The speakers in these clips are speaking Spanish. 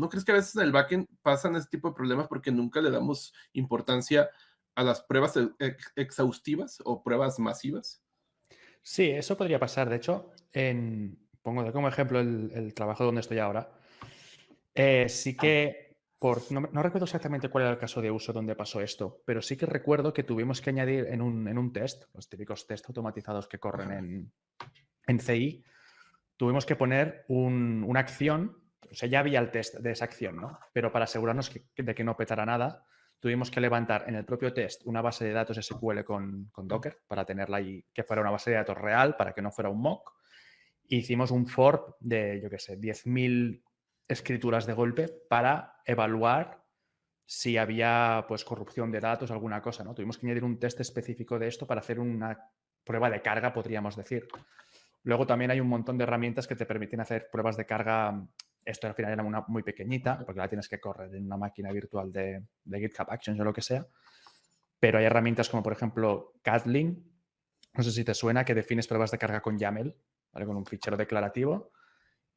¿No crees que a veces en el backend pasan ese tipo de problemas porque nunca le damos importancia a las pruebas exhaustivas o pruebas masivas? Sí, eso podría pasar. De hecho, pongo como ejemplo el trabajo donde estoy ahora. Sí que, no recuerdo exactamente cuál era el caso de uso donde pasó esto, pero sí que recuerdo que tuvimos que añadir en un test, los típicos test automatizados que corren Ajá. en CI, tuvimos que poner una acción, o sea, ya había el test de esa acción, ¿no? Pero para asegurarnos de que no petara nada, tuvimos que levantar en el propio test una base de datos SQL con Docker para tenerla ahí, que fuera una base de datos real, para que no fuera un mock. Hicimos un for de, yo qué sé, 10.000 escrituras de golpe para evaluar si había pues corrupción de datos o alguna cosa, ¿no? Tuvimos que añadir un test específico de esto para hacer una prueba de carga, podríamos decir. Luego también hay un montón de herramientas que te permiten hacer pruebas de carga. Esto al final era una muy pequeñita, porque la tienes que correr en una máquina virtual de GitHub Actions o lo que sea. Pero hay herramientas como, por ejemplo, Gatling, no sé si te suena, que defines pruebas de carga con YAML, ¿vale? Con un fichero declarativo.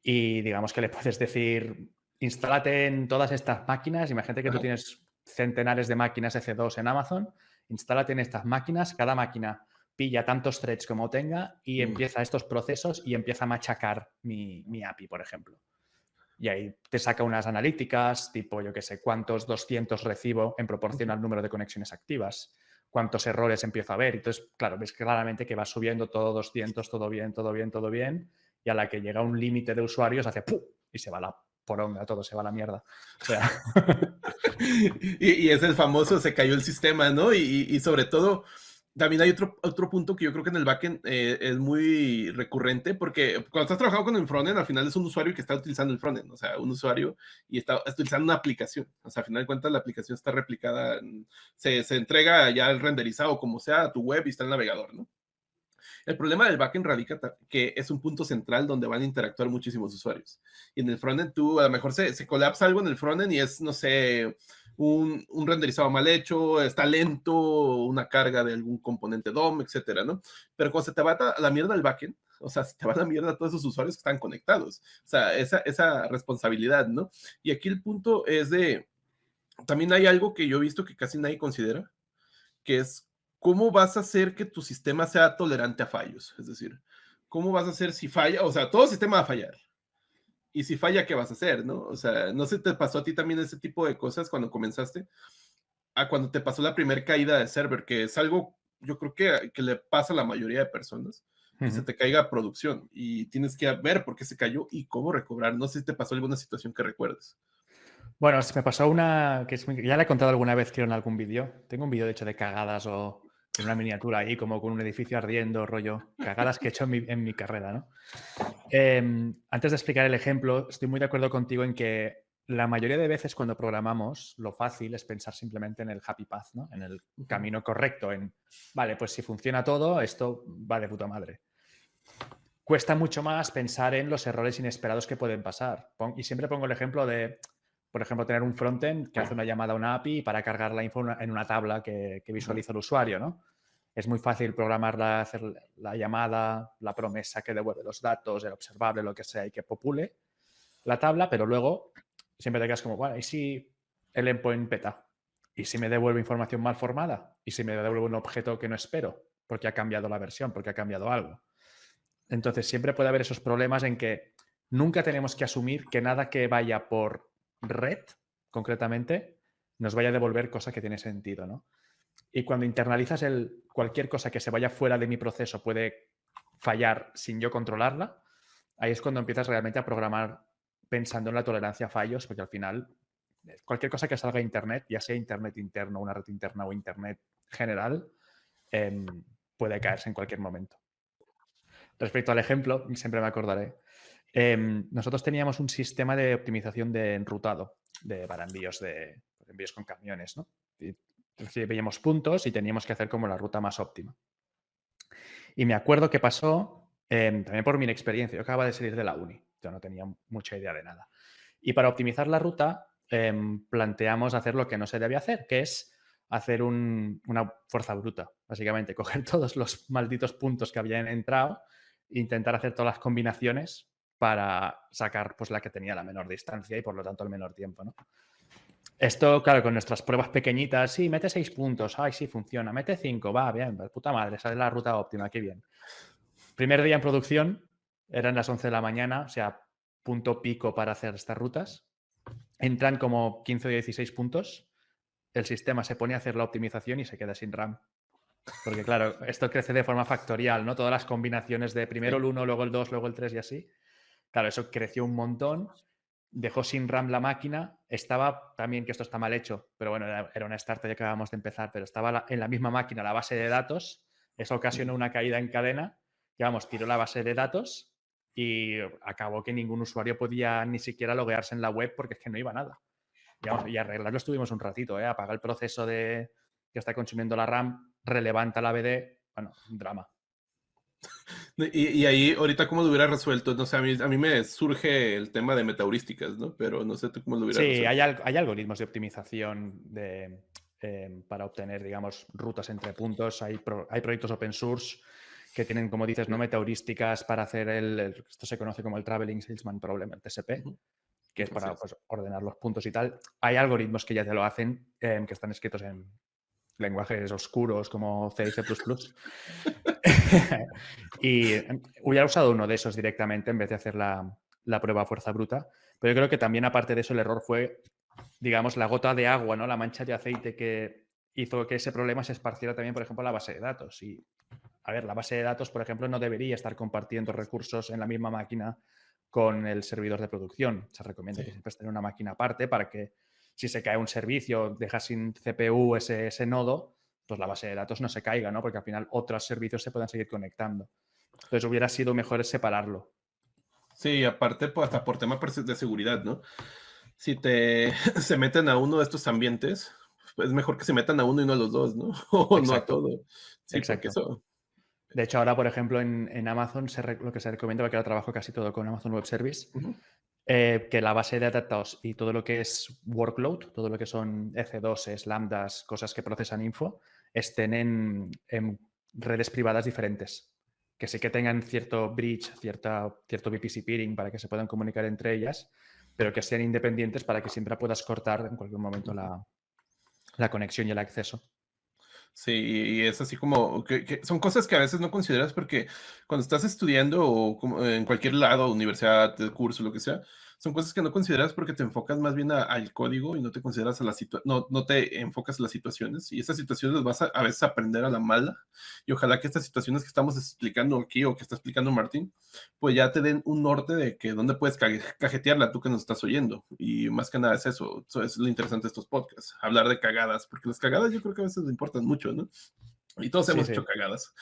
Y digamos que le puedes decir, instálate en todas estas máquinas. Imagínate que tú Ajá. tienes centenares de máquinas EC2 en Amazon. Instálate en estas máquinas. Cada máquina pilla tantos threads como tenga y Mm. empieza estos procesos y empieza a machacar mi API, por ejemplo. Y ahí te saca unas analíticas, tipo, yo qué sé, cuántos 200 recibo en proporción al número de conexiones activas, cuántos errores empiezo a ver. Entonces, claro, ves claramente que va subiendo todo 200, todo bien, todo bien, todo bien, y a la que llega un límite de usuarios hace ¡pum! Y se va la poronga, todo se va a la mierda. O sea, Y es el famoso se cayó el sistema, ¿no? Y sobre todo, también hay otro punto que yo creo que en el backend es muy recurrente, porque cuando estás trabajando con el frontend, al final es un usuario que está utilizando el frontend, o sea, un usuario y está utilizando una aplicación. O sea, al final de cuentas, la aplicación está replicada, se entrega ya el renderizado, como sea, a tu web y está el navegador, ¿no? El problema del backend radica que es un punto central donde van a interactuar muchísimos usuarios. Y en el frontend tú a lo mejor se colapsa algo en el frontend y es, no sé, un renderizado mal hecho, está lento, una carga de algún componente DOM, etcétera, ¿no? Pero cuando se te va a la mierda el backend, o sea, se te va a la mierda a todos esos usuarios que están conectados. O sea, esa responsabilidad, ¿no? Y aquí el punto es de, también hay algo que yo he visto que casi nadie considera, que es cómo vas a hacer que tu sistema sea tolerante a fallos. Es decir, cómo vas a hacer si falla, o sea, todo sistema va a fallar. Y si falla, ¿qué vas a hacer? ¿No? O sea, no sé si te pasó a ti también ese tipo de cosas cuando comenzaste, a cuando te pasó la primera caída de server, que es algo, yo creo que le pasa a la mayoría de personas, que se te caiga producción y tienes que ver por qué se cayó y cómo recobrar. No sé si te pasó alguna situación que recuerdes. bueno, se me pasó una que ya le he contado alguna vez, creo, en algún vídeo. Tengo un vídeo, de hecho, de cagadas o en una miniatura ahí, como con un edificio ardiendo, rollo. Cagadas que he hecho en mi carrera, ¿no? Antes de explicar el ejemplo, estoy muy de acuerdo contigo en que la mayoría de veces cuando programamos, lo fácil es pensar simplemente en el happy path, ¿no? En el Uh -huh. camino correcto, vale, pues si funciona todo, esto va de puta madre. Cuesta mucho más pensar en los errores inesperados que pueden pasar. Y siempre pongo el ejemplo de, por ejemplo, tener un frontend que hace una llamada a una API para cargar la info en una tabla que Uh -huh. visualiza el usuario, ¿no? Es muy fácil programarla, hacer la llamada, la promesa que devuelve los datos, el observable, lo que sea, y que popule la tabla, pero luego siempre te quedas como, bueno, ¿y si el endpoint peta? ¿Y si me devuelve información mal formada? ¿Y si me devuelve un objeto que no espero? Porque ha cambiado la versión, porque ha cambiado algo. Entonces siempre puede haber esos problemas en que nunca tenemos que asumir que nada que vaya por red, concretamente, nos vaya a devolver cosa que tiene sentido, ¿no? Y cuando internalizas cualquier cosa que se vaya fuera de mi proceso puede fallar sin yo controlarla, ahí es cuando empiezas realmente a programar pensando en la tolerancia a fallos, porque al final cualquier cosa que salga a Internet, ya sea Internet interno, una red interna o Internet general, eh, puede caerse en cualquier momento. Respecto al ejemplo, siempre me acordaré. Nosotros teníamos un sistema de optimización de enrutado para envíos con camiones, ¿no? Y veíamos puntos y teníamos que hacer como la ruta más óptima. Y me acuerdo que pasó, también por mi inexperiencia, yo acababa de salir de la uni, yo no tenía mucha idea de nada. Y para optimizar la ruta, planteamos hacer lo que no se debe hacer, que es hacer una fuerza bruta, básicamente, coger todos los malditos puntos que habían entrado, intentar hacer todas las combinaciones para sacar pues la que tenía la menor distancia y por lo tanto el menor tiempo, ¿no? Esto, claro, con nuestras pruebas pequeñitas, sí, mete 6 puntos, ay, sí, funciona, mete 5, va, bien, puta madre, sale la ruta óptima, qué bien. Primer día en producción, eran las 11 de la mañana, o sea, punto pico para hacer estas rutas. Entran como 15 o 16 puntos, el sistema se pone a hacer la optimización y se queda sin RAM. Porque claro, esto crece de forma factorial, ¿no? Todas las combinaciones de primero el 1, luego el 2, luego el 3 y así. Claro, eso creció un montón, dejó sin RAM la máquina, estaba también, que esto está mal hecho, pero bueno, era una startup y acabamos de empezar, pero estaba en la misma máquina la base de datos, eso ocasionó una caída en cadena, que vamos, tiró la base de datos y acabó que ningún usuario podía ni siquiera loguearse en la web porque es que no iba nada. Y arreglarlo estuvimos un ratito, ¿eh? Apagar el proceso que está consumiendo la RAM, relevanta la BD, bueno, un drama. Y ahí, ahorita, ¿cómo lo hubiera resuelto? No sé, a mí me surge el tema de metaheurísticas, ¿no? Pero no sé tú cómo lo hubieras Sí, resuelto. hay algoritmos de optimización para obtener, digamos, rutas entre puntos. Hay proyectos open source que tienen, como dices, no metaheurísticas para hacer esto se conoce como el Traveling Salesman Problem, el TSP, que es para pues, ordenar los puntos y tal. Hay algoritmos que ya te lo hacen, que están escritos en lenguajes oscuros como C y C++. Y hubiera usado uno de esos directamente en vez de hacer la prueba a fuerza bruta. Pero yo creo que también, aparte de eso, el error fue, digamos, la gota de agua, ¿no? La mancha de aceite que hizo que ese problema se esparciera también, por ejemplo, a la base de datos. Y, a ver, la base de datos, por ejemplo, no debería estar compartiendo recursos en la misma máquina con el servidor de producción. Se recomienda que siempre esté en una máquina aparte para que si se cae un servicio, deja sin CPU ese nodo, pues la base de datos no se caiga, ¿no? Porque al final otros servicios se puedan seguir conectando. Entonces hubiera sido mejor separarlo. Sí, aparte, pues, hasta por tema de seguridad, ¿no? Si se meten a uno de estos ambientes, pues es mejor que se metan a uno y no a los dos, ¿no? O no a Exacto. todo. Sí, porque Exacto. eso. De hecho, ahora, por ejemplo, en Amazon lo que se recomienda, porque ahora trabajo casi todo con Amazon Web Service, que la base de datos y todo lo que es workload, todo lo que son F2s, lambdas, cosas que procesan info, estén en redes privadas diferentes. Que sí que tengan cierto bridge, cierto VPC peering para que se puedan comunicar entre ellas, pero que sean independientes para que siempre puedas cortar en cualquier momento la conexión y el acceso. Sí, y es así como que son cosas que a veces no consideras porque cuando estás estudiando o en cualquier lado, universidad, curso, lo que sea, son cosas que no consideras porque te enfocas más bien al código y no te consideras no te enfocas en las situaciones y esas situaciones las vas a veces a aprender a la mala y ojalá que estas situaciones que estamos explicando aquí o que está explicando Martín, pues ya te den un norte de que dónde puedes cajetearla tú que nos estás oyendo y más que nada es eso es lo interesante de estos podcasts, hablar de cagadas, porque las cagadas yo creo que a veces importan mucho, ¿no? Y todos Sí, hemos sí. hecho cagadas.